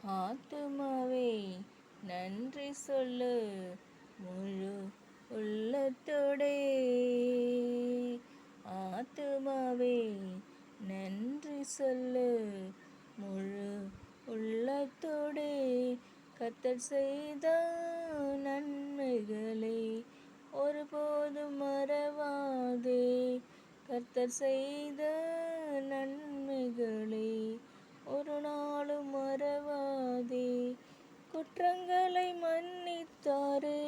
ஆத்துமாவே நன்றி சொல்லு முழு உள்ளத்தோடே. ஆத்துமாவே நன்றி சொல்லு முழு உள்ளத்தோடே. கர்த்தர் செய்த நன்மைகளை ஒருபோதும் மறவாதே. கர்த்தர் செய்த நன்மைகளை ஒரு நாளும் மறவாதே. குற்றங்களை மன்னித்தாரே,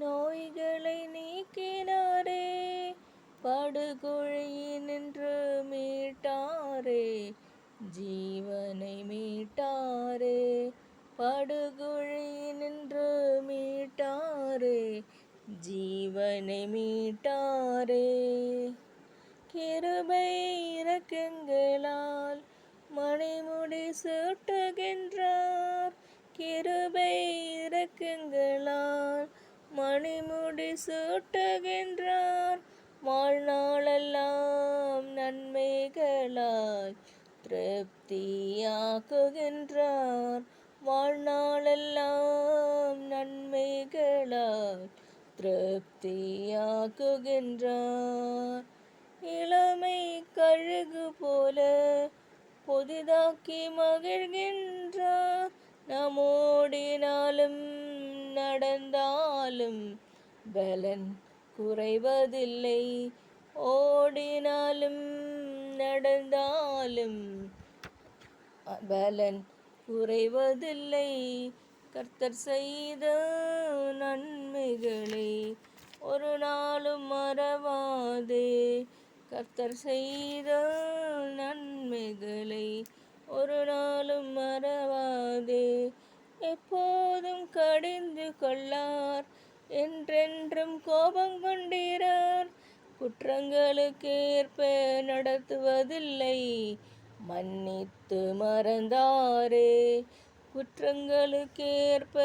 நோய்களை நீக்கினாரே, படுகுழியினின்று மீட்டாரே, ஜீவனை மீட்டாரே. படுகுழியினின்று மீட்டாரே, ஜீவனை மீட்டாரே. கிருபை இரக்கங்களால் மணிமுடி சூட்டுகின்றார். கிருபை இரக்கங்களால் மணிமுடி சூட்டுகின்றார். வாழ்நாளெல்லாம் நன்மைகளால் திருப்தியாக்குகின்றார். வாழ்நாளெல்லாம் நன்மைகளால் திருப்தியாக்குகின்றார். இளமை கழுகு போல புதிதாக்கி மகிழ்கின்றார். நாம் ஓடினாலும் நடந்தாலும் பலன் குறைவதில்லை. ஓடினாலும் நடந்தாலும் பலன் குறைவதில்லை. கர்த்தர் செய்த நன்மைகளை ஒரு நாளும் மறவாதே. கர்த்தர் செய்த நன்மைகளை ஒரு நாளும் மறவாதே. எப்போதும் கடிந்து கொள்ளார், என்றென்றும் கோபம் கொண்டிரார். குற்றங்களுக்கேற்ப நடத்துவதில்லை, மன்னித்து மறந்தாரே. குற்றங்களுக்கேற்ப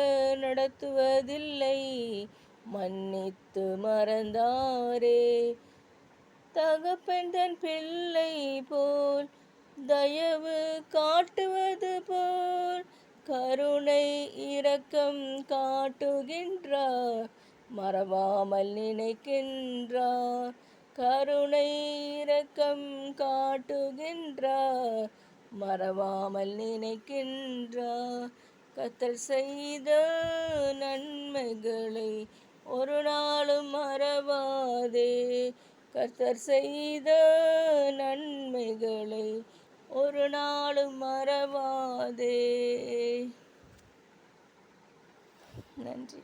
நடத்துவதில்லை, மன்னித்து மறந்தாரே. தகப்பன் தன் பிள்ளை போல் தயவு காட்டுவது போல் கருணை இரக்கம் காட்டுகின்றார். மறவாமல் நினைக்கின்றார். கருணை இரக்கம் காட்டுகின்றார். மறவாமல் நினைக்கின்றார். கர்த்தர் செய்த நன்மைகளை ஒரு நாளும் மறவாதே. கர்த்தர் செய்த நன்மைகளை ஒரு நாளும் மறவாதே. நன்றி.